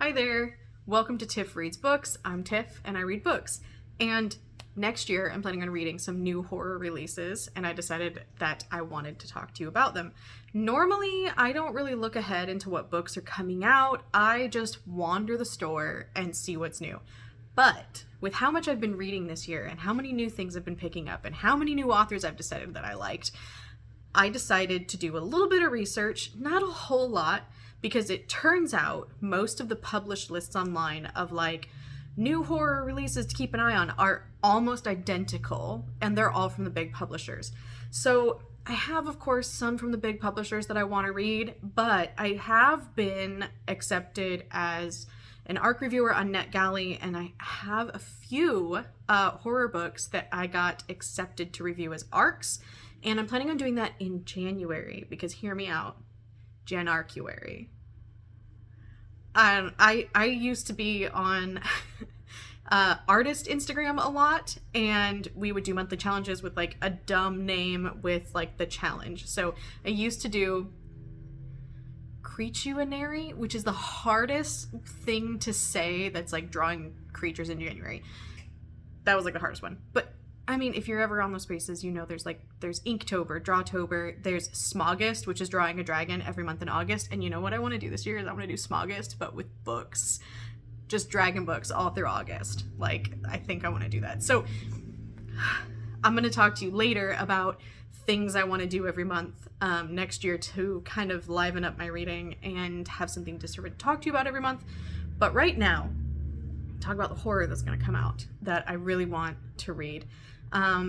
Hi there. Welcome to Tiff Reads Books. I'm Tiff and I read books. And next year I'm planning on reading some new horror releases, and I decided that I wanted to talk to you about them. Normally, I don't really look ahead into what books are coming out. I just wander the store and see what's new. But with how much I've been reading this year and how many new things I've been picking up and how many new authors I've decided that I liked, I decided to do a little bit of research, not a whole lot, because it turns out most of the published lists online of like new horror releases to keep an eye on are almost identical, and they're all from the big publishers. So I have, of course, some from the big publishers that I want to read, but I have been accepted as an ARC reviewer on NetGalley, and I have a few horror books that I got accepted to review as ARCs, and I'm planning on doing that in January, because hear me out, Janarcuary. I used to be on artist Instagram a lot, and we would do monthly challenges with like a dumb name with like the challenge. So I used to do Creatuanary, which is the hardest thing to say that's like drawing creatures in January. That was like the hardest one. But I mean, if you're ever on those spaces, you know there's Inktober, Drawtober, there's Smogist, which is drawing a dragon every month in August. And you know what I want to do this year is I want to do Smogist, but with books. Just dragon books all through August. Like, I think I want to do that. So I'm going to talk to you later about things I want to do every month next year to kind of liven up my reading and have something to sort of talk to you about every month. But right now, talk about the horror that's going to come out that I really want to read.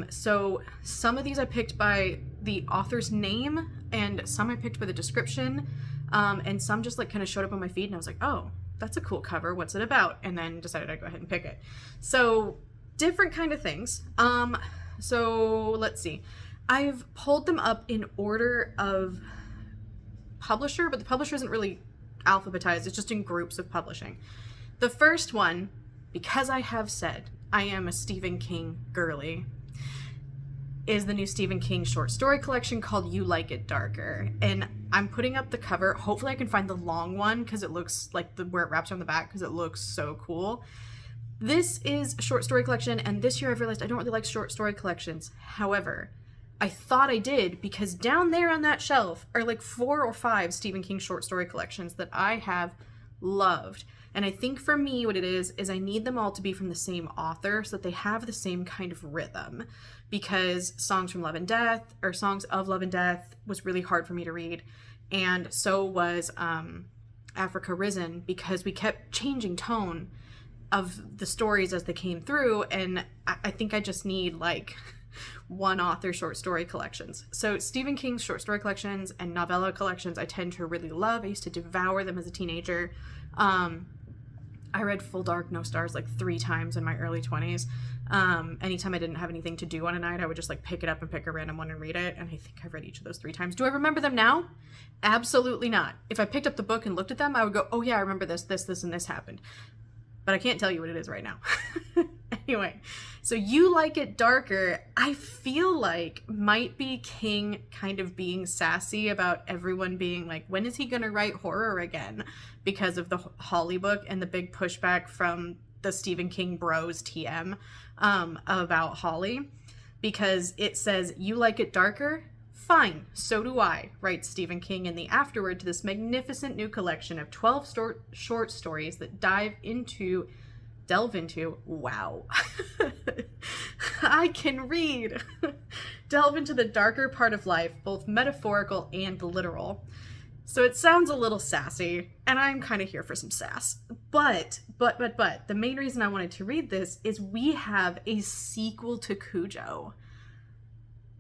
So some of these I picked by the author's name, and some I picked by the description, and some just like kind of showed up on my feed, and I was like, oh, that's a cool cover, what's it about? And then decided I'd go ahead and pick it. So different kind of things. So let's see. I've pulled them up in order of publisher, but the publisher isn't really alphabetized. It's just in groups of publishing. The first one, because I have said I am a Stephen King girly, is the new Stephen King short story collection called You Like It Darker. And I'm putting up the cover. Hopefully I can find the long one, because it looks like where it wraps on the back, because it looks so cool. This is a short story collection, and this year I've realized I don't really like short story collections. However, I thought I did, because down there on that shelf are like 4 or 5 Stephen King short story collections that I have loved. And I think for me what it is I need them all to be from the same author so that they have the same kind of rhythm, because Songs of Love and Death was really hard for me to read, and so was Africa Risen, because we kept changing tone of the stories as they came through, and I think I just need like one author short story collections. So Stephen King's short story collections and novella collections I tend to really love. I used to devour them as a teenager. I read Full Dark, No Stars like 3 times in my early 20s. Anytime I didn't have anything to do on a night, I would just like pick it up and pick a random one and read it. And I think I've read each of those 3 times. Do I remember them now? Absolutely not. If I picked up the book and looked at them, I would go, oh yeah, I remember this, and this happened. But I can't tell you what it is right now. Anyway, so You Like It Darker, I feel like might be King kind of being sassy about everyone being like, when is he going to write horror again? Because of the Holly book and the big pushback from the Stephen King bros TM about Holly. Because it says, you like it darker? Fine, so do I, writes Stephen King in the afterword to this magnificent new collection of 12 short stories that delve into, wow, I can read, delve into the darker part of life, both metaphorical and literal. So it sounds a little sassy, and I'm kind of here for some sass. But, the main reason I wanted to read this is we have a sequel to Cujo.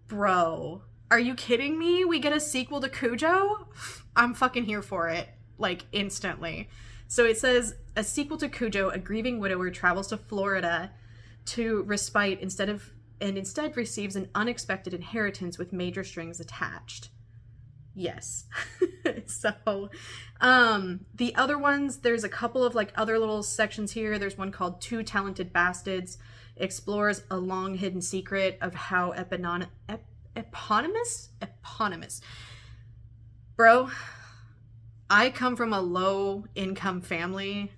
Bro, are you kidding me? We get a sequel to Cujo? I'm fucking here for it, like instantly. So it says, a sequel to Cujo, a grieving widower travels to Florida to respite instead receives an unexpected inheritance with major strings attached. Yes. So, the other ones, there's a couple of like other little sections here. There's one called Two Talented Bastards, explores a long hidden secret of how eponymous? Bro, I come from a low income family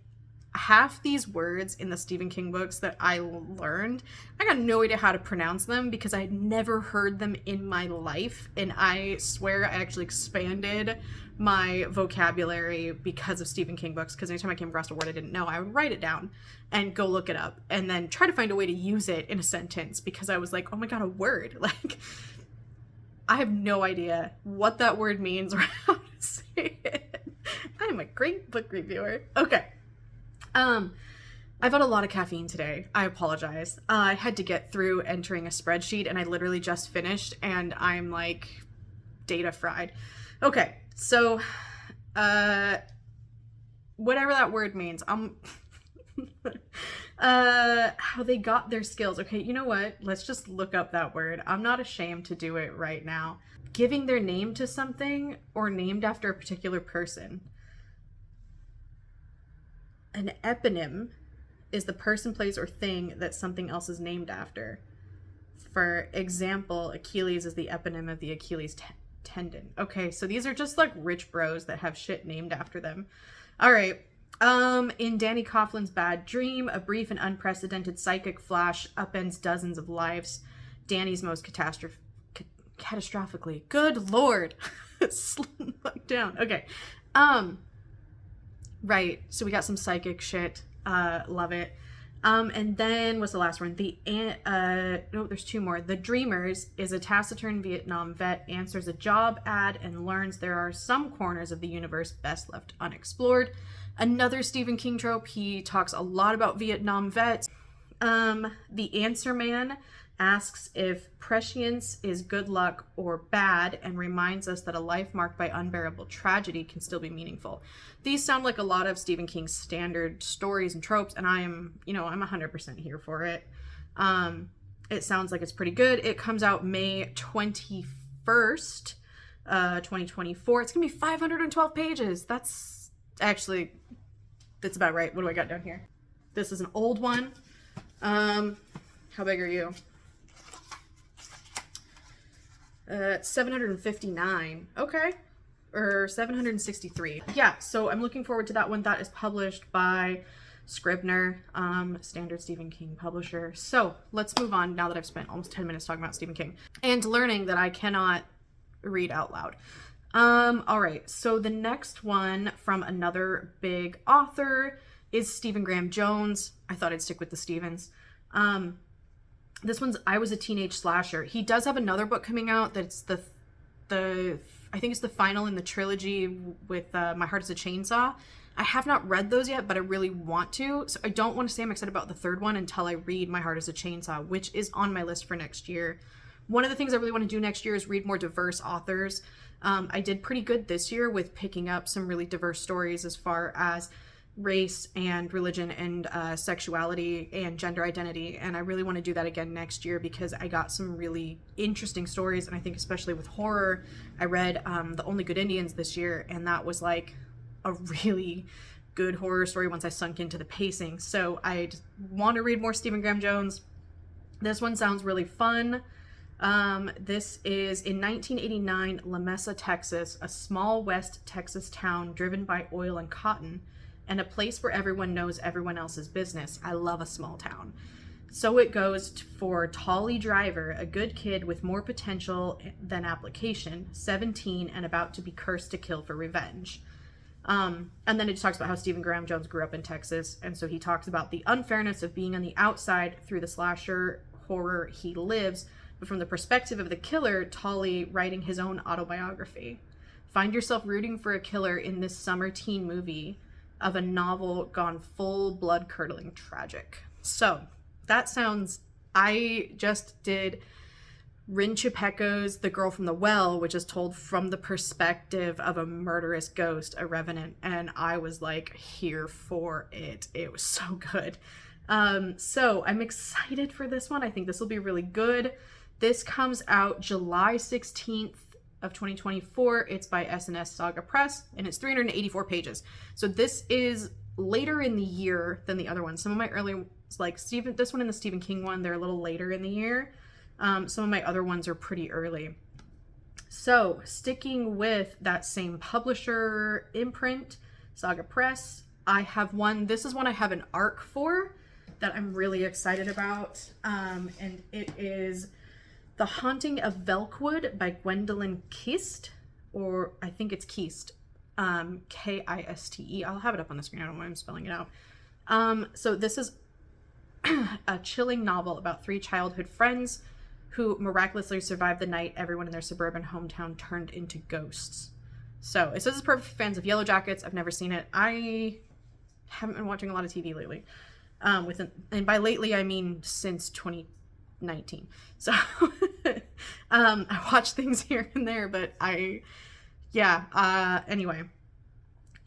half these words in the Stephen King books that I learned, I got no idea how to pronounce them because I had never heard them in my life. And I swear I actually expanded my vocabulary because of Stephen King books, because anytime I came across a word I didn't know, I would write it down and go look it up and then try to find a way to use it in a sentence, because I was like, oh my god, a word. Like, I have no idea what that word means or how to say it. I'm a great book reviewer. Okay. I've had a lot of caffeine today. I apologize. I had to get through entering a spreadsheet and I literally just finished and I'm like data fried. Okay, so whatever that word means, how they got their skills. Okay, you know what? Let's just look up that word. I'm not ashamed to do it right now. Giving their name to something or named after a particular person. An eponym is the person, place, or thing that something else is named after. For example, Achilles is the eponym of the Achilles tendon. Okay, so these are just like rich bros that have shit named after them. All right. In Danny Coughlin's Bad Dream, a brief and unprecedented psychic flash upends dozens of lives. Danny's most catastrophically. Good lord. Slow down. Okay. Right, so we got some psychic shit. Love it. And then what's the last one? No, there's two more. The Dreamers is a taciturn Vietnam vet, answers a job ad, and learns there are some corners of the universe best left unexplored. Another Stephen King trope. He talks a lot about Vietnam vets. The Answer Man asks if prescience is good luck or bad, and reminds us that a life marked by unbearable tragedy can still be meaningful. These sound like a lot of Stephen King's standard stories and tropes, and I'm 100% here for it. It sounds like it's pretty good. It comes out May 21st, 2024. It's gonna be 512 pages. That's about right. What do I got down here? This is an old one. How big are you? 759. Okay. Or 763. Yeah, so I'm looking forward to that one. That is published by Scribner, standard Stephen King publisher. So let's move on now that I've spent almost 10 minutes talking about Stephen King and learning that I cannot read out loud. All right, so the next one from another big author is Stephen Graham Jones. I thought I'd stick with the Stephens. This one's I Was a Teenage Slasher. He does have another book coming out that's I think it's the final in the trilogy with My Heart is a Chainsaw. I have not read those yet, but I really want to. So I don't want to say I'm excited about the third one until I read My Heart is a Chainsaw, which is on my list for next year. One of the things I really want to do next year is read more diverse authors. I did pretty good this year with picking up some really diverse stories as far as race and religion and sexuality and gender identity, and I really want to do that again next year because I got some really interesting stories. And I think especially with horror, I read The Only Good Indians this year, and that was like a really good horror story once I sunk into the pacing. So I just want to read more Stephen Graham Jones. This one sounds really fun. This is in 1989, La Mesa, Texas, a small West Texas town driven by oil and cotton, and a place where everyone knows everyone else's business. I love a small town. So it goes for Tolly Driver, a good kid with more potential than application, 17 and about to be cursed to kill for revenge. And then it just talks about how Stephen Graham Jones grew up in Texas, and so he talks about the unfairness of being on the outside through the slasher horror he lives, but from the perspective of the killer, Tolly writing his own autobiography. Find yourself rooting for a killer in this summer teen movie of a novel gone full blood-curdling tragic. So that sounds, I just did Rin Chupeco's The Girl from the Well, which is told from the perspective of a murderous ghost, a revenant, and I was like here for it. It was so good. So I'm excited for this one. I think this will be really good. This comes out July 16th of 2024. It's by S&S Saga Press, and it's 384 pages. So this is later in the year than the other one. Some of my early, like this one and the Stephen King one, they're a little later in the year. Some of my other ones are pretty early. So sticking with that same publisher imprint, Saga Press, I have one, this is one I have an arc for that I'm really excited about. And it is The Haunting of Velkwood by Gwendolyn Kiste, or I think it's Kiste, Kiste. I'll have it up on the screen. I don't know why I'm spelling it out. So this is a chilling novel about 3 childhood friends who miraculously survived the night everyone in their suburban hometown turned into ghosts. So it says it's perfect for fans of Yellow Jackets. I've never seen it. I haven't been watching a lot of TV lately. And by lately, I mean since 2019. So I watch things here and there, but anyway.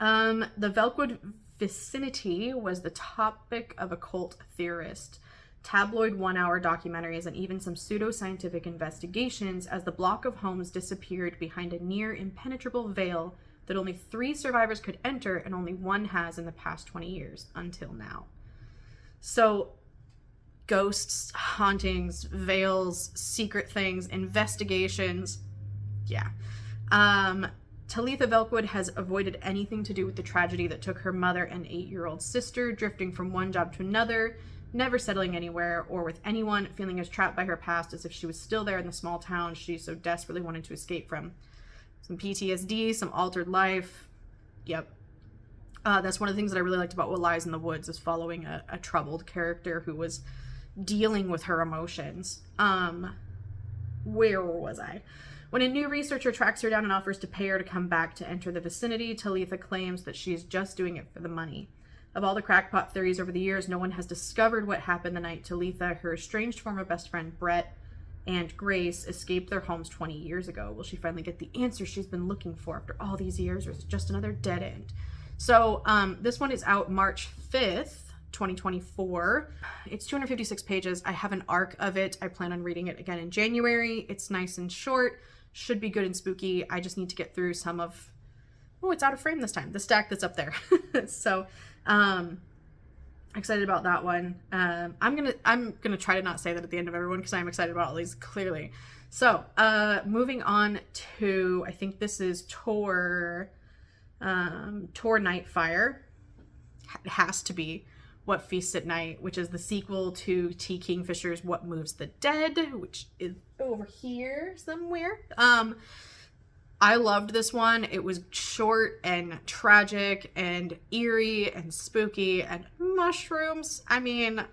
The Velkwood vicinity was the topic of occult theorist, tabloid one-hour documentaries, and even some pseudo-scientific investigations as the block of homes disappeared behind a near impenetrable veil that only 3 survivors could enter and only 1 has in the past 20 years until now. So ghosts, hauntings, veils, secret things, investigations. Yeah. Talitha Velkwood has avoided anything to do with the tragedy that took her mother and 8-year-old sister, drifting from one job to another, never settling anywhere or with anyone, feeling as trapped by her past as if she was still there in the small town she so desperately wanted to escape from. Some PTSD, some altered life. Yep. That's one of the things that I really liked about What Lies in the Woods, is following a troubled character who was dealing with her emotions. Where was I? When a new researcher tracks her down and offers to pay her to come back to enter the vicinity, Talitha claims that she is just doing it for the money. Of all the crackpot theories over the years, no one has discovered what happened the night Talitha, her estranged former best friend Brett, and Grace escaped their homes 20 years ago. Will she finally get the answer she's been looking for after all these years, or is it just another dead end? So this one is out March 5th, 2024. It's 256 pages. I have an arc of it. I plan on reading it again in January. It's nice and short. Should be good and spooky. I just need to get through some of... Oh, it's out of frame this time. The stack that's up there. So, excited about that one. I'm gonna try to not say that at the end of everyone because I'm excited about all these, clearly. So, moving on to, I think this is Tor Nightfire. It has to be What Feasts at Night, which is the sequel to T. Kingfisher's What Moves the Dead, which is over here somewhere. I loved this one. It was short and tragic and eerie and spooky and mushrooms. I mean,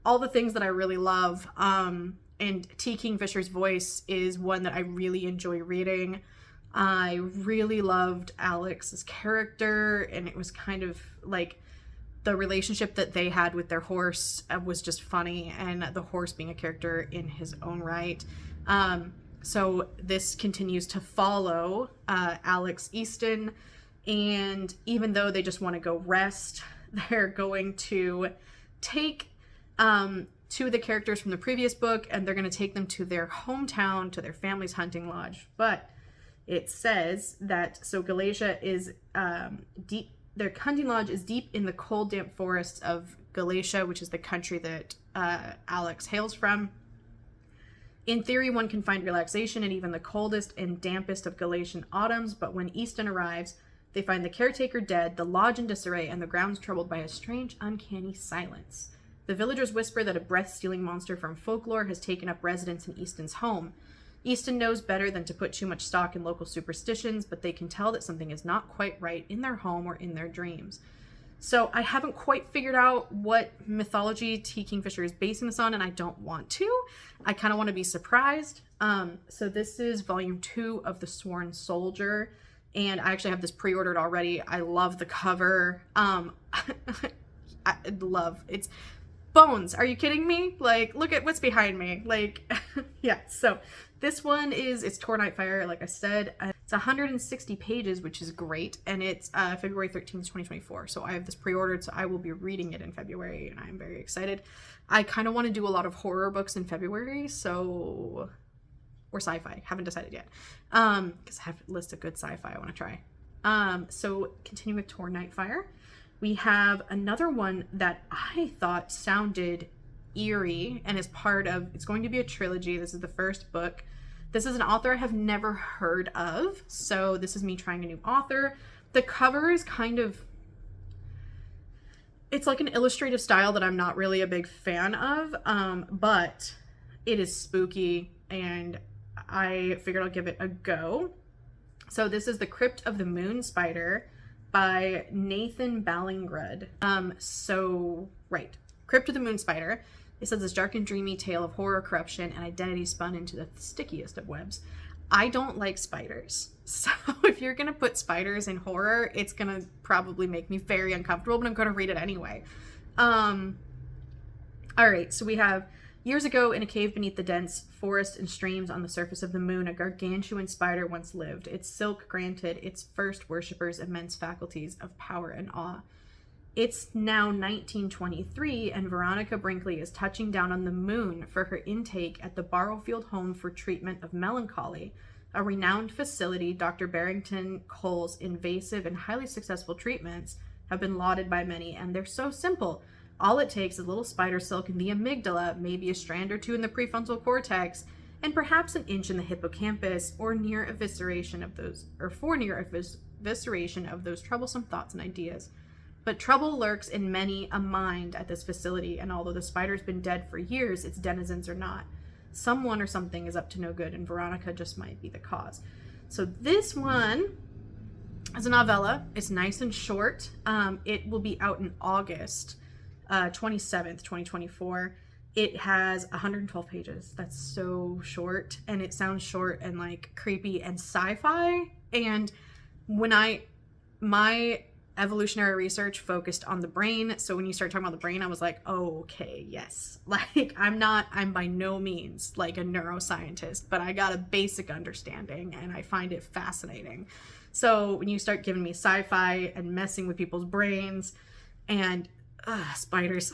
all the things that I really love. And T. Kingfisher's voice is one that I really enjoy reading. I really loved Alex's character, and it was kind of like the relationship that they had with their horse was just funny, and the horse being a character in his own right. So this continues to follow Alex Easton, and even though they just want to go rest, they're going to take 2 of the characters from the previous book, and they're going to take them to their hometown, to their family's hunting lodge. But it says that, so Galatia is deep, their hunting lodge is deep in the cold, damp forests of Galatia, which is the country that Alex hails from. In theory, one can find relaxation in even the coldest and dampest of Galatian autumns, but when Easton arrives, they find the caretaker dead, the lodge in disarray, and the grounds troubled by a strange, uncanny silence. The villagers whisper that a breath-stealing monster from folklore has taken up residence in Easton's home. Easton knows better than to put too much stock in local superstitions, but they can tell that something is not quite right in their home or in their dreams. So I haven't quite figured out what mythology T. Kingfisher is basing this on, and I don't want to. I kind of want to be surprised. So this is volume 2 of The Sworn Soldier, and I actually have this pre-ordered already. I love the cover. I love it's bones. Are you kidding me? Like, look at what's behind me. Like, yeah. So this one it's Tor Nightfire, like I said. It's 160 pages, which is great, and it's February 13th, 2024. So I have this pre-ordered, so I will be reading it in February, and I'm very excited. I kind of want to do a lot of horror books in February, or sci-fi. Haven't decided yet, because I have a list of good sci-fi I want to try. So continuing with Tor Nightfire, we have another one that I thought sounded eerie, and is part of, it's going to be a trilogy. This is the first book. This is an author I have never heard of, so this is me trying a new author. The cover is kind of, it's like an illustrative style that I'm not really a big fan of, but it is spooky, and I figured I'll give it a go. So this is The Crypt of the Moon Spider by Nathan Ballingrud. Right. Crypt of the Moon Spider. It says this dark and dreamy tale of horror, corruption, and identity spun into the stickiest of webs. I don't like spiders. So if you're going to put spiders in horror, it's going to probably make me very uncomfortable, but I'm going to read it anyway. All right, so we have, years ago in a cave beneath the dense forest and streams on the surface of the moon, a gargantuan spider once lived. Its silk granted its first worshippers immense faculties of power and awe. It's now 1923, and Veronica Brinkley is touching down on the moon for her intake at the Barrowfield Home for Treatment of Melancholy, a renowned facility. Dr. Barrington Cole's invasive and highly successful treatments have been lauded by many, and they're so simple. All it takes is a little spider silk in the amygdala, maybe a strand or two in the prefrontal cortex, and perhaps an inch in the hippocampus, or near evisceration of those, troublesome thoughts and ideas. But trouble lurks in many a mind at this facility, and although the spider's been dead for years, its denizens are not. Someone or something is up to no good, and Veronica just might be the cause. So this one is a novella. It's nice and short. It will be out in August 27th, 2024. It has 112 pages. That's so short, and it sounds short and like creepy and sci-fi. And when my evolutionary research focused on the brain, so when you start talking about the brain, I was like, oh, okay, yes. Like, I'm by no means like a neuroscientist, but I got a basic understanding, and I find it fascinating. So when you start giving me sci-fi and messing with people's brains and spiders,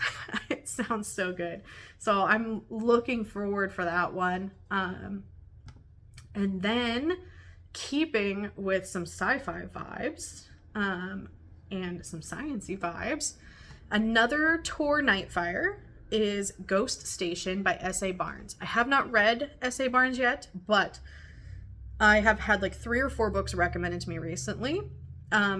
it sounds so good. So I'm looking forward for that one. And then keeping with some sci-fi vibes, and some sciencey vibes, another Tor Nightfire is Ghost Station by S.A. Barnes. I have not read S.A. Barnes yet, but I have had like 3 or 4 books recommended to me recently.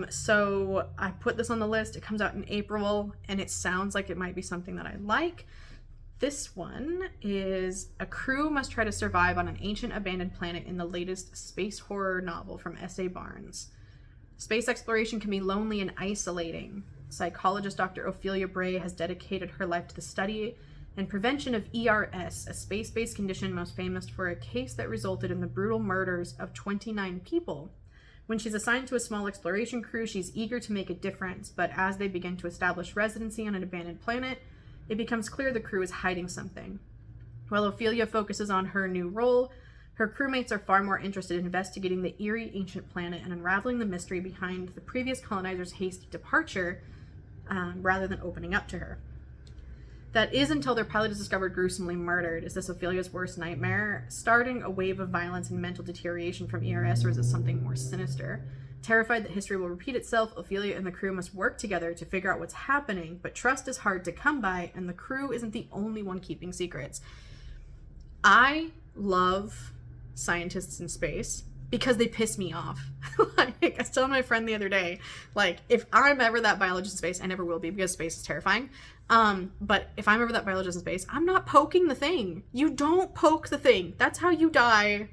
So I put this on the list. It comes out in April, and it sounds like it might be something that I like. This one is a crew must try to survive on an ancient abandoned planet in the latest space horror novel from S.A. Barnes. Space exploration can be lonely and isolating. Psychologist Dr. Ophelia Bray has dedicated her life to the study and prevention of ERS, a space-based condition most famous for a case that resulted in the brutal murders of 29 people. When she's assigned to a small exploration crew, she's eager to make a difference, but as they begin to establish residency on an abandoned planet, it becomes clear the crew is hiding something. While Ophelia focuses on her new role, her crewmates are far more interested in investigating the eerie ancient planet and unraveling the mystery behind the previous colonizers' hasty departure, rather than opening up to her. That is until their pilot is discovered gruesomely murdered. Is this Ophelia's worst nightmare, starting a wave of violence and mental deterioration from ERS, or is it something more sinister? Terrified that history will repeat itself, Ophelia and the crew must work together to figure out what's happening, but trust is hard to come by, and the crew isn't the only one keeping secrets. I love scientists in space because they piss me off. Like, I was telling my friend the other day, like, if I'm ever that biologist in space, I never will be because space is terrifying. But if I'm ever that biologist in space, I'm not poking the thing. You don't poke the thing. That's how you die.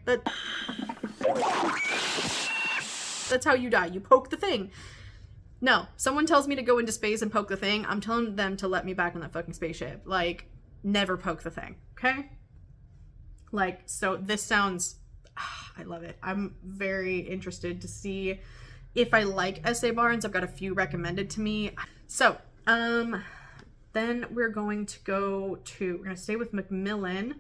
That's how you die. You poke the thing. No, someone tells me to go into space and poke the thing, I'm telling them to let me back on that fucking spaceship. Like, never poke the thing, okay? Like, so this sounds, I love it. I'm very interested to see if I like S.A. Barnes. I've got a few recommended to me. So, then we're going to stay with Macmillan.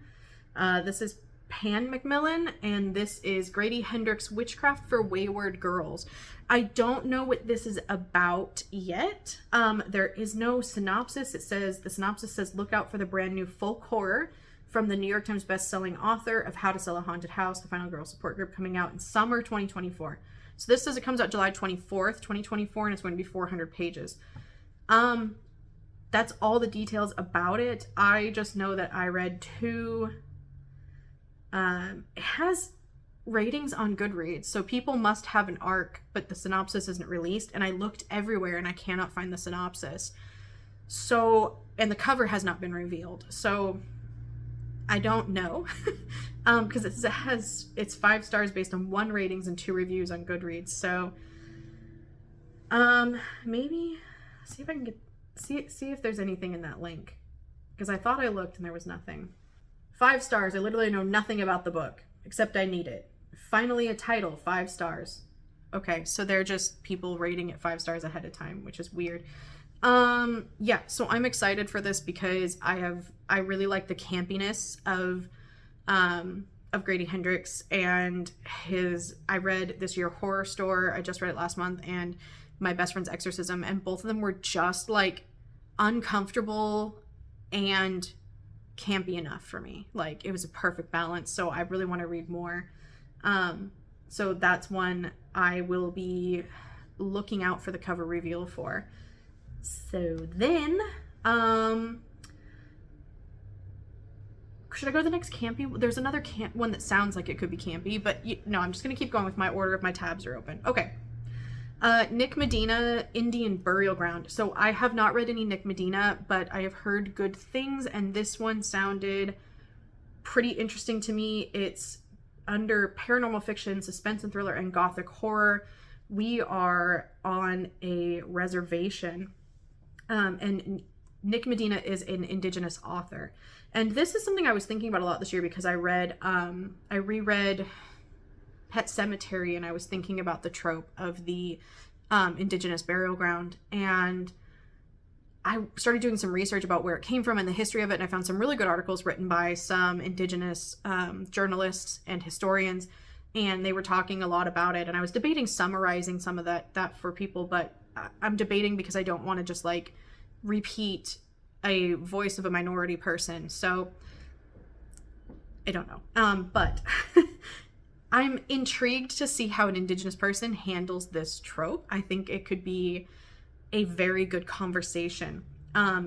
This is Pan Macmillan, and this is Grady Hendrix Witchcraft for Wayward Girls. I don't know what this is about yet. There is no synopsis. The synopsis says, look out for the brand new folk horror from the New York Times best-selling author of How to Sell a Haunted House, the Final Girl Support Group, coming out in summer 2024. So this says it comes out July 24th, 2024, and it's going to be 400 pages. That's all the details about it. I just know that I read 2. It has ratings on Goodreads, so people must have an arc, but the synopsis isn't released, and I looked everywhere and I cannot find the synopsis. So, and the cover has not been revealed, so I don't know. Because it's 5 stars based on 1 ratings and 2 reviews on Goodreads. So maybe see if I can see if there's anything in that link, because I thought I looked and there was nothing. 5 stars. I literally know nothing about the book except I need it. Finally a title, 5 stars. Okay, so they're just people rating it 5 stars ahead of time, which is weird. Yeah, so I'm excited for this because I really like the campiness of Grady Hendrix and I read this year Horror Store, I just read it last month, and My Best Friend's Exorcism, and both of them were just like uncomfortable and campy enough for me. Like, it was a perfect balance, so I really want to read more. So that's one I will be looking out for the cover reveal for. So then, should I go to the next campy? There's another one that sounds like it could be campy, but no, I'm just going to keep going with my order if my tabs are open. Okay. Nick Medina, Indian Burial Ground. So I have not read any Nick Medina, but I have heard good things, and this one sounded pretty interesting to me. It's under paranormal fiction, suspense and thriller, and gothic horror. We are on a reservation, and Nick Medina is an Indigenous author. And this is something I was thinking about a lot this year because I reread Pet Sematary, and I was thinking about the trope of the Indigenous burial ground, and I started doing some research about where it came from and the history of it, and I found some really good articles written by some Indigenous journalists and historians, and they were talking a lot about it, and I was debating summarizing some of that for people, but I'm debating because I don't want to just like repeat a voice of a minority person, so I don't know. But I'm intrigued to see how an Indigenous person handles this trope. I think it could be a very good conversation.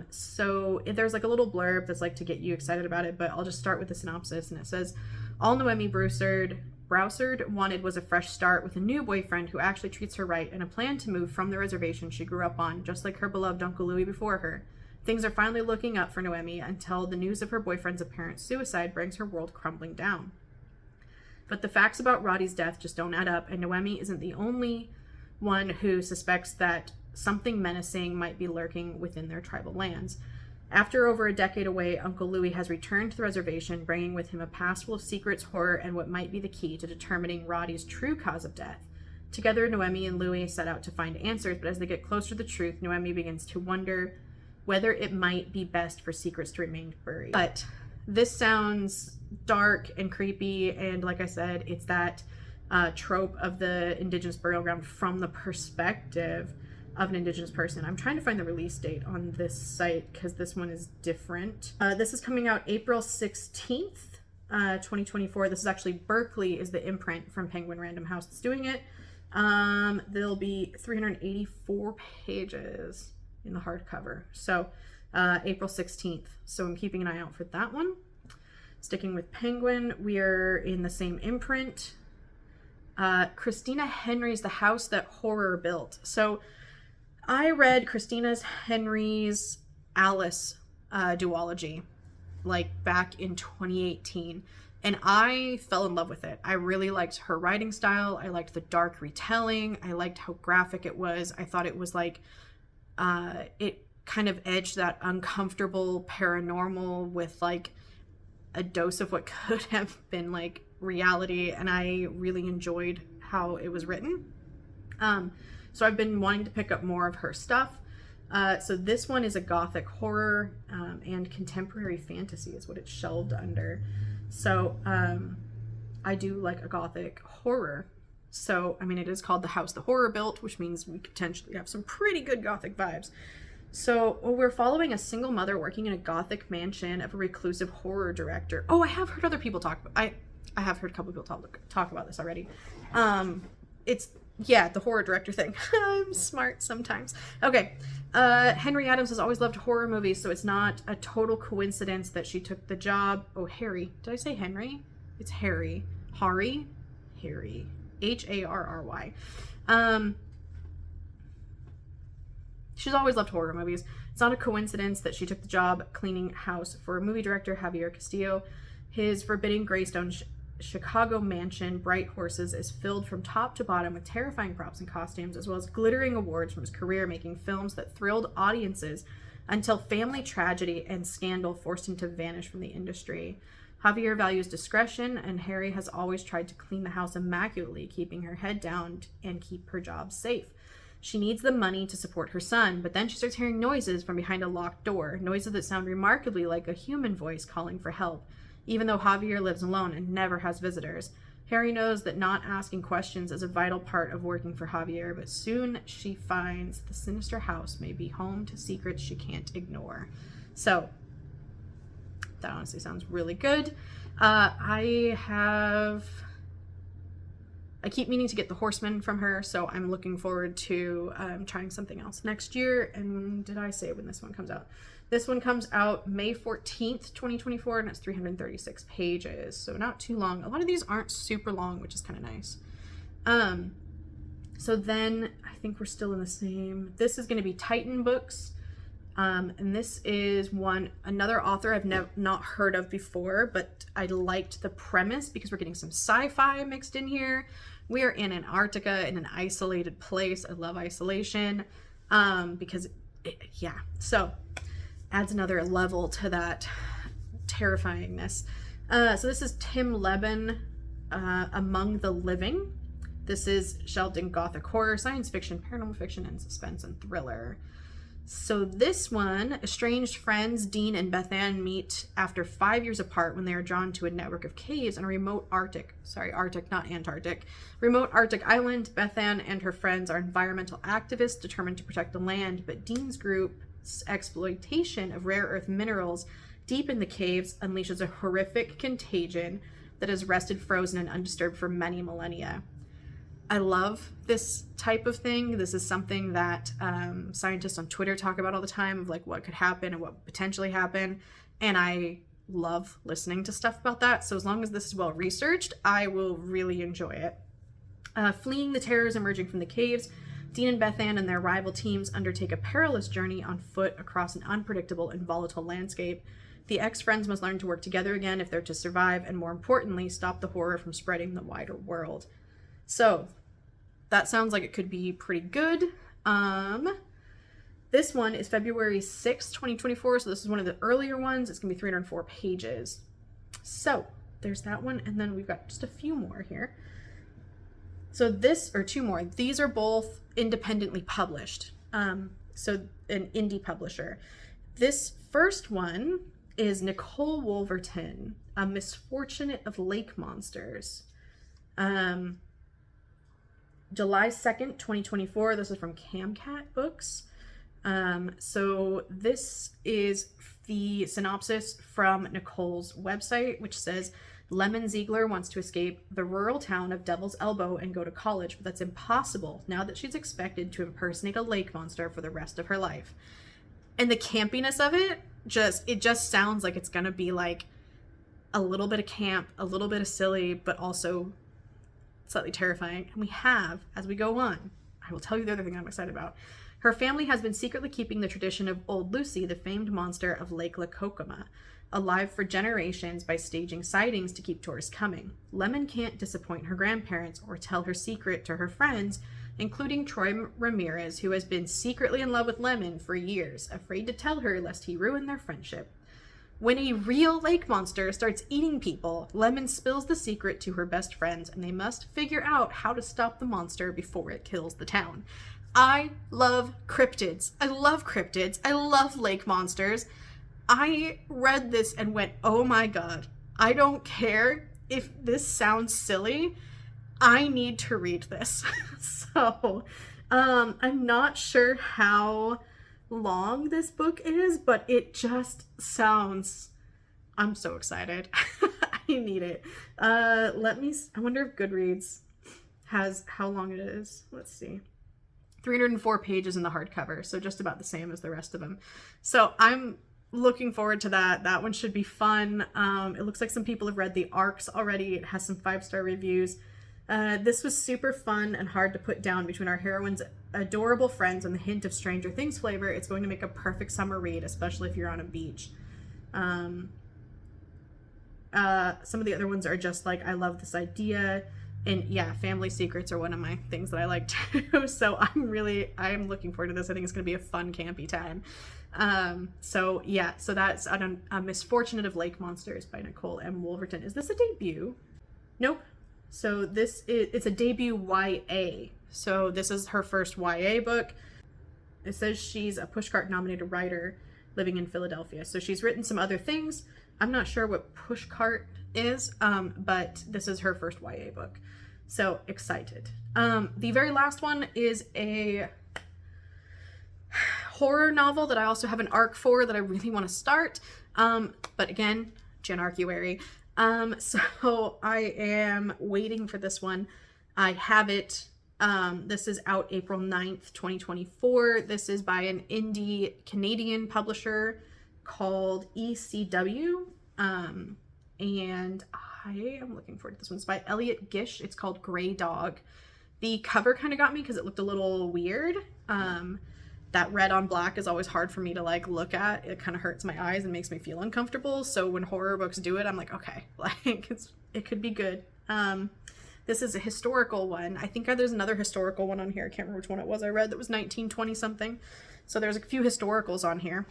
So there's like a little blurb that's like to get you excited about it, but I'll just start with the synopsis, and it says, all Noemi Broussard wanted was a fresh start with a new boyfriend who actually treats her right, and a plan to move from the reservation she grew up on, just like her beloved Uncle Louis before her. Things are finally looking up for Noemi until the news of her boyfriend's apparent suicide brings her world crumbling down. But the facts about Roddy's death just don't add up, and Noemi isn't the only one who suspects that something menacing might be lurking within their tribal lands. After over a decade away, Uncle Louis has returned to the reservation, bringing with him a past full of secrets, horror, and what might be the key to determining Roddy's true cause of death. Together, Noemi and Louis set out to find answers, but as they get closer to the truth, Noemi begins to wonder whether it might be best for secrets to remain buried. But this sounds dark and creepy, and like I said, it's that trope of the Indigenous burial ground from the perspective of an Indigenous person. I'm trying to find the release date on this site because this one is different. This is coming out April 16th, 2024. This is actually Berkeley is the imprint from Penguin Random House that's doing it. There'll be 384 pages in the hardcover. So April 16th. So I'm keeping an eye out for that one. Sticking with Penguin, we're in the same imprint. Christina Henry's The House That Horror Built. So I read Christina Henry's Alice duology like back in 2018, and I fell in love with it. I really liked her writing style. I liked the dark retelling. I liked how graphic it was. I thought it was like it kind of edged that uncomfortable paranormal with like a dose of what could have been like reality, and I really enjoyed how it was written. So I've been wanting to pick up more of her stuff. So this one is a gothic horror and contemporary fantasy is what it's shelved under. So I do like a gothic horror. So, I mean, it is called The House the Horror Built, which means we potentially have some pretty good gothic vibes. So we're following a single mother working in a gothic mansion of a reclusive horror director. Oh, I have heard other people talk about I have heard a couple people talk about this already. It's the horror director thing. I'm smart sometimes. Okay. Henry Adams has always loved horror movies, so it's not a total coincidence that she took the job. Oh, Harry. Did I say Henry? It's Harry. Hari? Harry. Harry. She's always loved horror movies. It's not a coincidence that she took the job cleaning house for movie director Javier Castillo. His forbidding Greystone Chicago mansion, Bright Horses, is filled from top to bottom with terrifying props and costumes, as well as glittering awards from his career making films that thrilled audiences until family tragedy and scandal forced him to vanish from the industry. Javier values discretion, and Harry has always tried to clean the house immaculately, keeping her head down and keep her job safe. She needs the money to support her son, but then she starts hearing noises from behind a locked door, noises that sound remarkably like a human voice calling for help. Even though Javier lives alone and never has visitors, Harry knows that not asking questions is a vital part of working for Javier, but soon she finds the sinister house may be home to secrets she can't ignore. So, that honestly sounds really good. I keep meaning to get The Horseman from her, so I'm looking forward to trying something else next year. And did I say when this one comes out? This one comes out May 14th, 2024, and it's 336 pages, so not too long. A lot of these aren't super long, which is kind of nice. So then I think we're still in the same. This is going to be Titan Books, and this is another author I've not heard of before, but I liked the premise because we're getting some sci-fi mixed in here. We are in Antarctica, in an isolated place. I love isolation, because so adds another level to that terrifyingness. So this is Tim Lebbon, Among the Living. This is shelved in gothic horror, science fiction, paranormal fiction, and suspense and thriller. So this one, estranged friends Dean and Beth Ann meet after 5 years apart when they are drawn to a network of caves on a remote Arctic, not Antarctic, remote Arctic island. Beth Ann and her friends are environmental activists determined to protect the land, but Dean's group's exploitation of rare earth minerals deep in the caves unleashes a horrific contagion that has rested frozen and undisturbed for many millennia. I love this type of thing. This is something that scientists on Twitter talk about all the time, of like what could happen and what would potentially happen. And I love listening to stuff about that. So as long as this is well researched, I will really enjoy it. Fleeing the terrors emerging from the caves, Dean and Beth Ann and their rival teams undertake a perilous journey on foot across an unpredictable and volatile landscape. The ex-friends must learn to work together again if they're to survive, and more importantly, stop the horror from spreading the wider world. So, that sounds like it could be pretty good. This one is February 6th, 2024, so this is one of the earlier ones. It's going to be 304 pages. So, there's that one, and then we've got just a few more here. So two more. These are both independently published. So an indie publisher. This first one is Nichole Wolverton, A Misfortune of Lake Monsters. July 2nd, 2024. This is from Camcat Books. So this is the synopsis from Nichole's website, which says, Lemon Ziegler wants to escape the rural town of Devil's Elbow and go to college, but that's impossible now that she's expected to impersonate a lake monster for the rest of her life. And the campiness of it just sounds like it's gonna be like a little bit of camp, a little bit of silly, but also slightly terrifying. And we have, as we go on, I will tell you the other thing I'm excited about. Her family has been secretly keeping the tradition of Old Lucy, the famed monster of Lake Lakokoma, alive for generations by staging sightings to keep tourists coming. Lemon can't disappoint her grandparents or tell her secret to her friends, including Troy Ramirez, who has been secretly in love with Lemon for years, afraid to tell her lest he ruin their friendship. When a real lake monster starts eating people, Lemon spills the secret to her best friends, and they must figure out how to stop the monster before it kills the town. I love cryptids. I love cryptids. I love lake monsters. I read this and went, oh my god, I don't care if this sounds silly. I need to read this. So, I'm not sure how long this book is, but it just sounds, I'm so excited. I need it. I wonder if Goodreads has how long it is. Let's see. 304 pages in the hardcover, so just about the same as the rest of them. So I'm looking forward to that. That one should be fun. It looks like some people have read the ARCs already. It has some 5-star reviews. This was super fun and hard to put down. Between our heroines' adorable friends and the hint of Stranger Things flavor, it's going to make a perfect summer read, especially if you're on a beach. Some of the other ones are just like, I love this idea. And yeah, family secrets are one of my things that I like too. So I'm looking forward to this. I think it's going to be a fun, campy time. So that's a Misfortune of Lake Monsters by Nichole M. Wolverton. Is this a debut? Nope. So it's a debut YA. So this is her first YA book. It says she's a Pushcart nominated writer living in Philadelphia. So she's written some other things. I'm not sure what Pushcart is, but this is her first YA book. So excited. The very last one is a horror novel that I also have an arc for that I really want to start. But again, Janarcuary. So I am waiting for this one. I have it. This is out April 9th, 2024. This is by an indie Canadian publisher called ECW. And I am looking forward to this one. It's by Elliott Gish. It's called Gray Dog. The cover kind of got me because it looked a little weird. That red on black is always hard for me to like look at. It kind of hurts my eyes and makes me feel uncomfortable. So when horror books do it, I'm like, okay, like it could be good. This is a historical one. I think there's another historical one on here. I can't remember which one it was I read that was 1920 something. So there's a few historicals on here.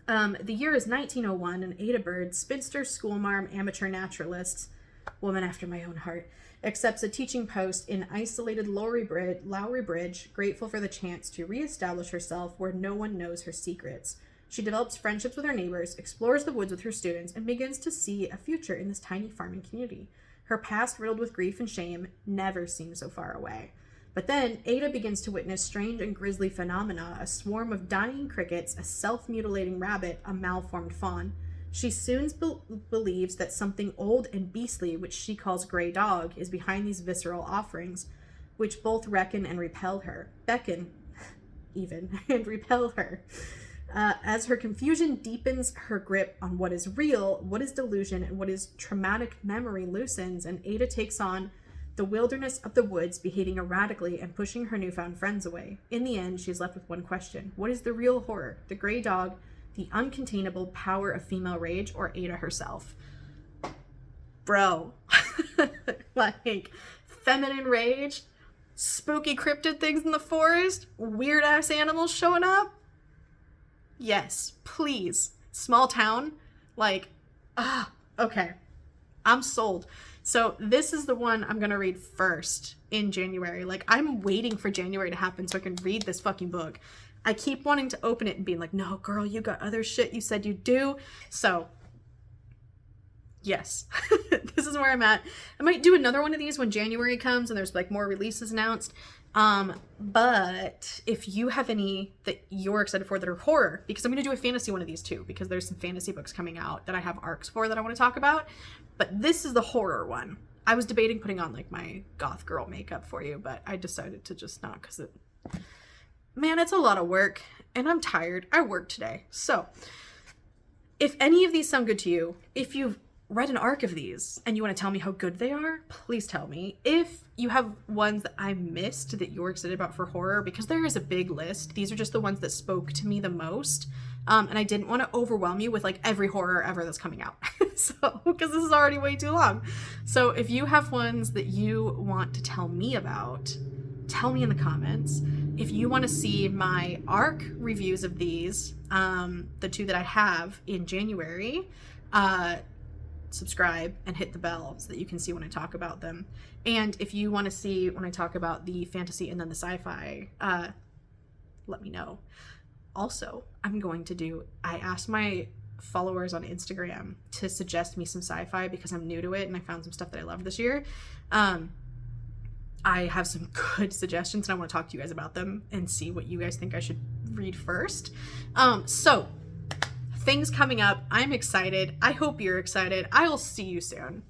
The year is 1901, and Ada Bird, spinster, schoolmarm, amateur naturalist, woman after my own heart, accepts a teaching post in isolated Lowry Bridge, grateful for the chance to reestablish herself where no one knows her secrets. She develops friendships with her neighbors, explores the woods with her students, and begins to see a future in this tiny farming community. Her past, riddled with grief and shame, never seems so far away. But then, Ada begins to witness strange and grisly phenomena: a swarm of dying crickets, a self-mutilating rabbit, a malformed fawn. She soon believes that something old and beastly, which she calls Gray Dog, is behind these visceral offerings, which both beckon and repel her. As her confusion deepens, her grip on what is real, what is delusion, and what is traumatic memory loosens, and Ada takes on the wilderness of the woods, behaving erratically and pushing her newfound friends away. In the end, she's left with one question: what is the real horror? The Gray Dog, the uncontainable power of female rage, or Ada herself? Bro. Like, feminine rage, spooky cryptid things in the forest, weird ass animals showing up? Yes, please. Small town? Like, okay. I'm sold. So this is the one I'm going to read first in January. Like, I'm waiting for January to happen so I can read this fucking book. I keep wanting to open it and being like, no, girl, you got other shit you said you do. So, yes. This is where I'm at. I might do another one of these when January comes and there's like more releases announced. But if you have any that you're excited for that are horror, because I'm going to do a fantasy one of these too, because there's some fantasy books coming out that I have arcs for that I want to talk about. But this is the horror one. I was debating putting on like my goth girl makeup for you, but I decided to just not, because man, it's a lot of work and I'm tired. I worked today. So if any of these sound good to you, if you've read an arc of these and you want to tell me how good they are, please tell me. If you have ones that I missed that you're excited about for horror, because there is a big list. These are just the ones that spoke to me the most. And I didn't want to overwhelm you with like every horror ever that's coming out. So, because this is already way too long. So if you have ones that you want to tell me about, tell me in the comments. If you want to see my arc reviews of these, the two that I have in January, subscribe and hit the bell so that you can see when I talk about them. And if you want to see when I talk about the fantasy and then the sci-fi, let me know. Also, I asked my followers on Instagram to suggest me some sci-fi because I'm new to it and I found some stuff that I loved this year. I have some good suggestions and I want to talk to you guys about them and see what you guys think I should read first. So things coming up. I'm excited. I hope you're excited. I will see you soon.